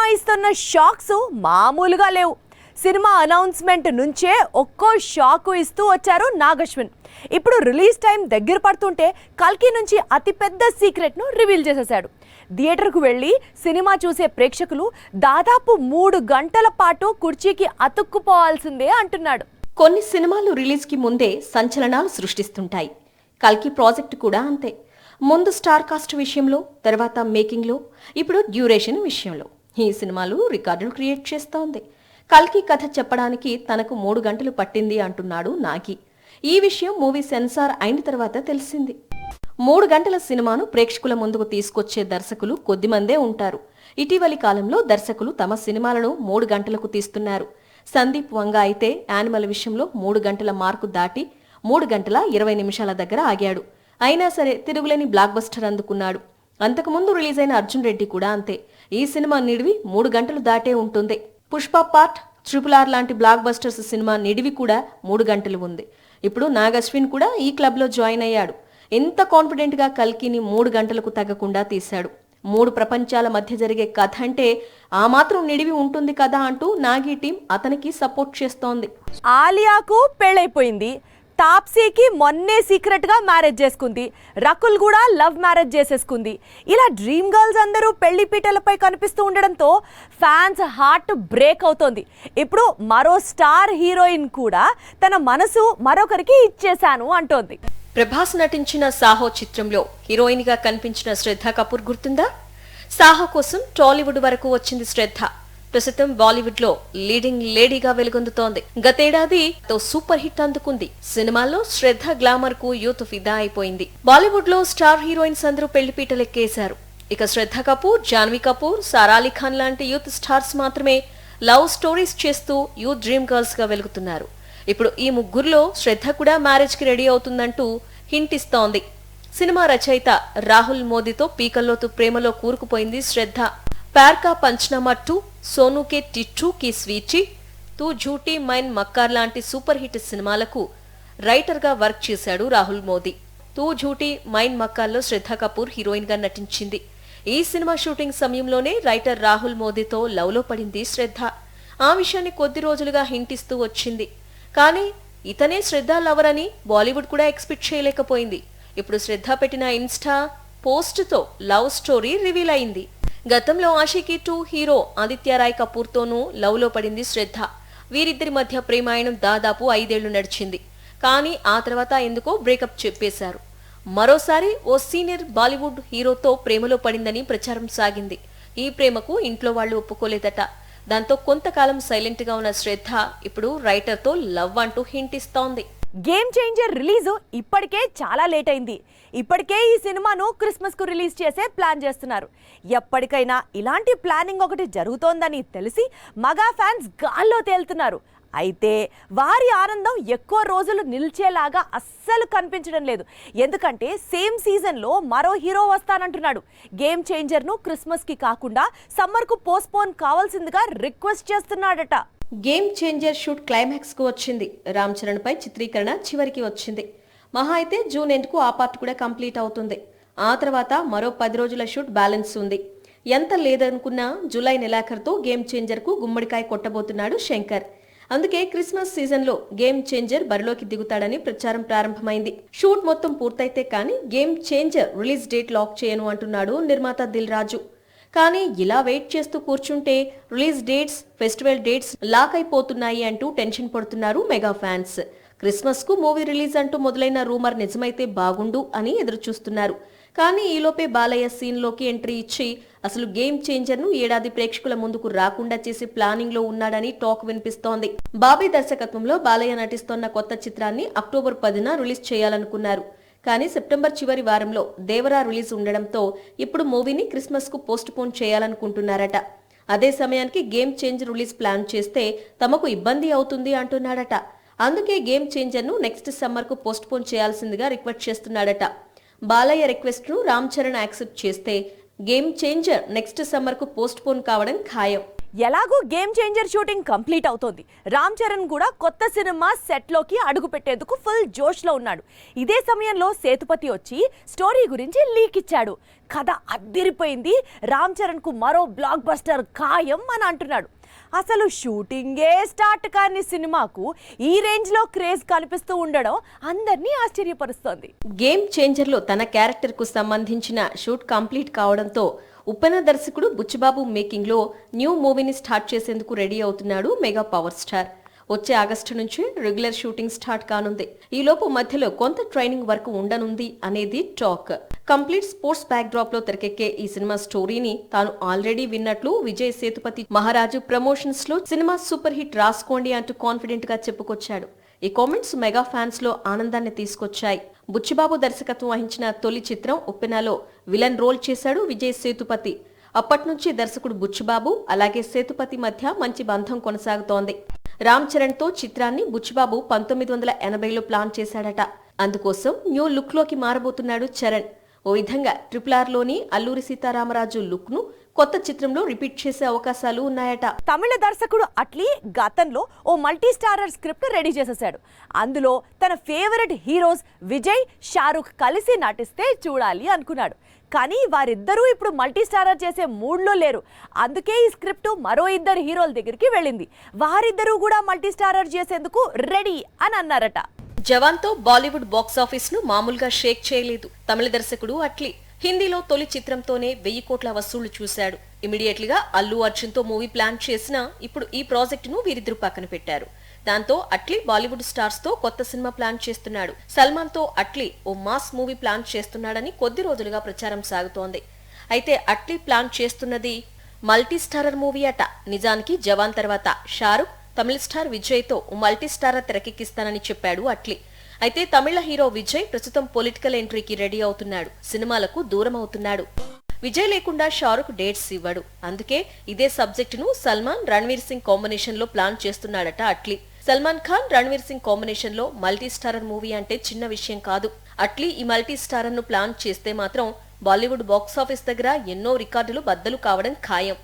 Cinema ఇస్తున్న shocks మామూలుగా లేవు. సినిమా అనౌన్స్మెంట్ నుంచే ఒక్కో షాక్ ఇస్తూ వచ్చారు నాగశ్విన్. ఇప్పుడు రిలీజ్ టైం దగ్గర పడుతుంటే కల్కి నుంచి అతిపెద్ద సీక్రెట్ను రివీల్ చేసేశాడు. థియేటర్కు వెళ్ళి సినిమా చూసే ప్రేక్షకులు దాదాపు 3 గంటల పాటు కుర్చీకి అతుక్కుపోవాల్సిందే అంటున్నాడు. కొన్ని సినిమాలు రిలీజ్కి ముందే సంచలనాలు సృష్టిస్తుంటాయి. కల్కి ప్రాజెక్ట్ కూడా అంతే. ముందు స్టార్ కాస్ట్ విషయంలో, తర్వాత మేకింగ్లో, ఇప్పుడు డ్యూరేషన్ విషయంలో ఈ సినిమాలు రికార్డులు క్రియేట్ చేస్తోంది. కల్కి కథ చెప్పడానికి తనకు 3 గంటలు పట్టింది అంటున్నాడు నాగి. ఈ విషయం మూవీ సెన్సార్ అయిన తర్వాత తెలిసింది. 3 గంటల సినిమాను ప్రేక్షకుల ముందుకు తీసుకొచ్చే దర్శకులు కొద్దిమందే ఉంటారు. ఇటీవలి కాలంలో దర్శకులు తమ సినిమాలను 3 గంటలకు తీస్తున్నారు. సందీప్ వంగ అయితే యానిమల్ విషయంలో 3 గంటల మార్కు దాటి 3 గంటల 20 నిమిషాల దగ్గర ఆగాడు. అయినా సరే తిరుగులేని బ్లాక్ బస్టర్ అందుకున్నాడు. అంతకుముందు రిలీజ్ అయిన అర్జున్ రెడ్డి కూడా అంతే. ఈ సినిమా నిడివి 3 గంటలు దాటే ఉంటుంది. పుష్ప పార్ట్, RRR లాంటి బ్లాక్ బస్టర్స్ సినిమా నిడివి కూడా 3 గంటలు ఉంది. ఇప్పుడు నాగశ్విన్ కూడా ఈ క్లబ్లో జాయిన్ అయ్యాడు. ఎంత కాన్ఫిడెంట్ గా కల్కిని 3 గంటలకు తగ్గకుండా తీశాడు. 3 ప్రపంచాల మధ్య జరిగే కథ అంటే ఆ మాత్రం నిడివి ఉంటుంది కదా అంటూ నాగి టీం అతనికి సపోర్ట్ చేస్తోంది. ఆలియాకు పెళ్ళైపోయింది. తాప్సీకి మొన్నే సీక్రెట్ గా మ్యారేజ్ చేసుకుంది. రకుల్ కూడా లవ్ మ్యారేజ్ చేసేసుకుంది. ఇలా డ్రీమ్ గర్ల్స్ అందరూ పెళ్లి పీటలపై కనిపిస్తూ ఉండడంతో ఫ్యాన్స్ హార్ట్ బ్రేక్ అవుతోంది. ఇప్పుడు మరో స్టార్ హీరోయిన్ కూడా తన మనసు మరొకరికి ఇచ్చేశాను అంటోంది. ప్రభాస్ నటించిన సాహో చిత్రంలో హీరోయిన్ గా కనిపించిన శ్రద్ధ కపూర్ గుర్తుందా? సాహో కోసం టాలీవుడ్ వరకు వచ్చింది శ్రద్ధ. ప్రస్తుతం బాలీవుడ్ లో లీడింగ్ లేడీగా వెలుగొందుతోంది. గతేడాది సూపర్ హిట్ అందుకుంది. సినిమాల్లో శ్రద్ధ గ్లామర్ కు యూత్ ఫిదా అయిపోయింది. బాలీవుడ్ లో స్టార్ హీరోయిన్స్ అందరూ పెళ్లిపీటలెక్కేశారు. ఇక శ్రద్ధ కపూర్, జాన్వీ కపూర్, సారా అలీ ఖాన్ లాంటి యూత్ స్టార్స్ మాత్రమే లవ్ స్టోరీస్ చేస్తూ యూత్ డ్రీమ్ గర్ల్స్ గా వెలుగుతున్నారు. ఇప్పుడు ఈ ముగ్గురులో శ్రద్ధ కూడా మ్యారేజ్ కి రెడీ అవుతుందంటూ హింట్ ఇస్తోంది. సినిమా రచయిత రాహుల్ మోదీతో పీకల్లోతు ప్రేమలో కూరుకుపోయింది శ్రద్ధ. ప్యార్ కా పంచనామా 2, సోనూ కే టిట్టూ కి స్వీటీ, తూ ఝూటీ మైన్ మక్కార్ లాంటి సూపర్ హిట్ సినిమాలకు రైటర్ గా వర్క్ చేశాడు రాహుల్ మోదీ. తూ ఝూటీ మైన్ మక్కార్లో శ్రద్ధ కపూర్ హీరోయిన్ గా నటించింది. ఈ సినిమా షూటింగ్ సమయంలోనే రైటర్ రాహుల్ మోదీతో లవ్ లో పడింది శ్రద్ధ. ఆ విషయాన్ని కొద్ది రోజులుగా హింట్ ఇస్తూ వచ్చింది. కానీ ఇతనే శ్రద్ధ లవర్ అని బాలీవుడ్ కూడా ఎక్స్పెక్ట్ చేయలేకపోయింది. ఇప్పుడు శ్రద్ధ పెట్టిన ఇన్స్టా పోస్ట్ తో లవ్ స్టోరీ రివీల్ అయింది. గతంలో ఆషికీ 2 హీరో ఆదిత్య రాయ్ కపూర్ తోనూ లవ్ లో పడింది శ్రద్ధ. వీరిద్దరి మధ్య ప్రేమాయణం దాదాపు 5 ఏళ్లు నడిచింది. కానీ ఆ తర్వాత ఎందుకో బ్రేకప్ చెప్పేశారు. మరోసారి ఓ సీనియర్ బాలీవుడ్ హీరోతో ప్రేమలో పడిందని ప్రచారం సాగింది. ఈ ప్రేమకు ఇంట్లో వాళ్ళు ఒప్పుకోలేదట. దాంతో కొంతకాలం సైలెంట్ గా ఉన్న శ్రద్ధ ఇప్పుడు రైటర్ తో లవ్ అంటూ హింట్ ఇస్తోంది. గేమ్ చేంజర్ రిలీజు ఇప్పటికే చాలా లేట్ అయింది. ఇప్పటికే ఈ సినిమాను క్రిస్మస్ కు రిలీజ్ చేసే ప్లాన్ చేస్తున్నారు. ఎప్పటికైనా ఇలాంటి ప్లానింగ్ ఒకటి జరుగుతోందని తెలిసి మగా ఫ్యాన్స్ గాల్లో తేలుతున్నారు. అయితే వారి ఆనందం ఎక్కువ రోజులు నిలిచేలాగా అస్సలు కనిపించడం లేదు. ఎందుకంటే సేమ్ సీజన్లో మరో హీరో వస్తానంటున్నాడు. గేమ్ చేంజర్ను క్రిస్మస్కి కాకుండా సమ్మర్కు పోస్ట్పోన్ కావాల్సిందిగా రిక్వెస్ట్ చేస్తున్నాడట. గేమ్ చేంజర్ షూట్ క్లైమాక్స్ కు వచ్చింది. రామ్ చరణ్ పై చిత్రీకరణ చివరికి వచ్చింది. మహా అయితే జూన్ ఎండ్ కు ఆ పార్ట్ కూడా కంప్లీట్ అవుతుంది. ఆ తర్వాత మరో 10 రోజుల షూట్ బ్యాలెన్స్ ఉంది. ఎంత లేదనుకున్నా జూలై నెలాఖరుతో గేమ్ చేంజర్ కు గుమ్మడికాయ కొట్టబోతున్నాడు శంకర్. అందుకే క్రిస్మస్ సీజన్ లో గేమ్ చేంజర్ బరిలోకి దిగుతాడని ప్రచారం ప్రారంభమైంది. షూట్ మొత్తం పూర్తయితే కానీ game changer release date lock చేయను అంటున్నాడు నిర్మాత దిల్ రాజు. కానీ ఇలా వెయిట్ చేస్తూ కూర్చుంటే release dates, festival dates lock అయిపోతున్నాయి అంటూ టెన్షన్ పడుతున్నారు మెగా ఫ్యాన్స్. క్రిస్మస్ కు మూవీ రిలీజ్ అంటూ మొదలైన రూమర్ నిజమైతే బాగుండు అని ఎదురు చూస్తున్నారు. కానీ ఈలోపే బాలయ్య సీన్ లోకి ఎంట్రీ ఇచ్చి అసలు గేమ్ చేంజర్ ను ఏడాది ప్రేక్షకుల ముందుకు రాకుండా చేసి ప్లానింగ్ లో ఉన్నాడని టాక్ వినిపిస్తోంది. బాబీ దర్శకత్వంలో బాలయ్య నటిస్తోన్న కొత్త చిత్రాన్ని అక్టోబర్ 10న రిలీజ్ చేయాలనుకున్నారు. కానీ సెప్టెంబర్ చివరి వారంలో దేవరా రిలీజ్ ఉండడంతో ఇప్పుడు మూవీని క్రిస్మస్ కు పోస్ట్ పోన్ చేయాలనుకుంటున్నారట. అదే సమయానికి గేమ్ చేంజర్ రిలీజ్ ప్లాన్ చేస్తే తమకు ఇబ్బంది అవుతుంది అంటున్నాడట. అందుకే గేమ్ చేంజర్ ను నెక్స్ట్ సమ్మర్ కు పోస్ట్ పోన్ చేయాల్సిందిగా రిక్వెస్ట్ చేస్తున్నాడట. బాలయ్య రిక్వెస్ట్ ను రామ్ చరణ్ యాక్సెప్ట్ చేస్తే గేమ్ చేంజర్ నెక్స్ట్ సమ్మర్ కు పోస్ట్ పోన్ కావడం ఖాయం. ఎలాగూ గేమ్ చేంజర్ షూటింగ్ కంప్లీట్ అవుతోంది. రామ్ చరణ్ కూడా కొత్త సినిమా సెట్లోకి అడుగు పెట్టేందుకు ఫుల్ జోష్లో ఉన్నాడు. ఇదే సమయంలో సేతుపతి వచ్చి స్టోరీ గురించి లీక్ ఇచ్చాడు. కథ అద్దిరిపోయింది, రామ్ చరణ్కు మరో బ్లాక్ బస్టర్ ఖాయం అని అంటున్నాడు. అసలు షూటింగే స్టార్ట్ కాని సినిమాకు ఈ రేంజ్లో క్రేజ్ కనిపిస్తూ ఉండడం అందరినీ ఆశ్చర్యపరుస్తోంది. గేమ్ చేంజర్ లో తన క్యారెక్టర్ కు సంబంధించిన షూట్ కంప్లీట్ కావడంతో ఉప్పెన దర్శకుడు బుచ్చిబాబు మేకింగ్ లో న్యూ మూవీని స్టార్ట్ చేసేందుకు రెడీ అవుతున్నాడు మెగా పవర్ స్టార్. వచ్చే ఆగస్టు నుంచి రెగ్యులర్ షూటింగ్ స్టార్ట్ కానుంది. ఈలోపు మధ్యలో కొంత ట్రైనింగ్ వర్క్ ఉండనుంది అనేది talk. Complete sports back drop లో తెరకెక్కే ఈ సినిమా స్టోరీని తాను ఆల్రెడీ విన్నట్లు విజయ్ సేతుపతి మహారాజు ప్రమోషన్స్ లో సినిమా సూపర్ హిట్ రాసుకోండి అంటూ కాన్ఫిడెంట్ గా చెప్పుకొచ్చాడు. ఈ కామెంట్స్ మెగా ఫ్యాన్స్ లో ఆనందాన్ని తీసుకొచ్చాయి. బుచ్చిబాబు దర్శకత్వం వహించిన తొలి చిత్రం ఉప్పెనలో విలన్ రోల్ చేశాడు విజయ్ సేతుపతి. అప్పట్నుంచి దర్శకుడు బుచ్చిబాబు అలాగే సేతుపతి మధ్య మంచి బంధం కొనసాగుతోంది. రామ్ చరణ్ తో చిత్రాన్ని బుచ్చిబాబు 1980లో ప్లాన్ చేశాడట. అందుకోసం న్యూ లుక్ లోకి మారబోతున్నాడు చరణ్. ఓ విధంగా RRR లోని అల్లూరి సీతారామరాజు లుక్ ను కొత్త చిత్రంలో రిపీట్ చేసే అవకాశాలు ఉన్నాయట. తమిళ దర్శకుడు అట్లీ గతంలో ఓ మల్టీ స్టారర్ స్క్రిప్ట్ రెడీ చేసేశాడు. అందులో తన ఫేవరెట్ హీరోస్ విజయ్, షారుఖ్ కలిసి నటిస్తే చూడాలి అనుకున్నాడు. కానీ వారిద్దరూ ఇప్పుడు మల్టీ స్టారర్ చేసే మూడ్లో లేరు. అందుకే ఈ స్క్రిప్ట్ మరో ఇద్దరు హీరోల దగ్గరికి వెళ్ళింది. వారిద్దరూ కూడా మల్టీ స్టారర్ చేసేందుకు రెడీ అని అన్నారట. జవాన్ తో బాలీవుడ్ బాక్సాఫీస్ ను మామూలుగా షేక్ చేయలేదు తమిళ దర్శకుడు అట్లీ. హిందీలో తొలి చిత్రంతోనే 1000 కోట్ల వసూళ్లు చూశాడు. ఇమిడియట్ గా అల్లు అర్జున్ తో మూవీ ప్లాన్ చేసినా ఇప్పుడు ఈ ప్రాజెక్ట్ ను వీరిద్దరు పక్కన పెట్టారు. దాంతో అట్లీ బాలీవుడ్ స్టార్స్ తో కొత్త సినిమా ప్లాన్ చేస్తున్నాడు. సల్మాన్ తో అట్లీ ఓ మాస్ మూవీ ప్లాన్ చేస్తున్నాడని కొద్ది రోజులుగా ప్రచారం సాగుతోంది. అయితే అట్లీ ప్లాన్ చేస్తున్నది మల్టీ స్టారర్ మూవీ అట. నిజానికి జవాన్ తర్వాత షారుఖ్, తమిళ స్టార్ విజయ్ తో మల్టీ స్టారర్ తెరకెక్కిస్తానని చెప్పాడు అట్లీ. అయితే తమిళ హీరో విజయ్ ప్రస్తుతం పొలిటికల్ ఎంట్రీకి రెడీ అవుతున్నాడు. సినిమాలకు దూరం అవుతున్నాడు. విజయ్ లేకుండా షారుఖ్ డేట్స్ ఇవ్వడు. అందుకే ఇదే సబ్జెక్ట్ ను సల్మాన్, రణ్వీర్ సింగ్ కాంబినేషన్ లో ప్లాన్ చేస్తున్నాడట అట్లీ. సల్మాన్ ఖాన్, రణ్వీర్ సింగ్ కాంబినేషన్ లో మల్టీ స్టారర్ మూవీ అంటే చిన్న విషయం కాదు. అట్లీ ఈ మల్టీ స్టారర్ ను ప్లాన్ చేస్తే మాత్రం బాలీవుడ్ బాక్సాఫీస్ దగ్గర ఎన్నో రికార్డులు బద్దలు కావడం ఖాయం.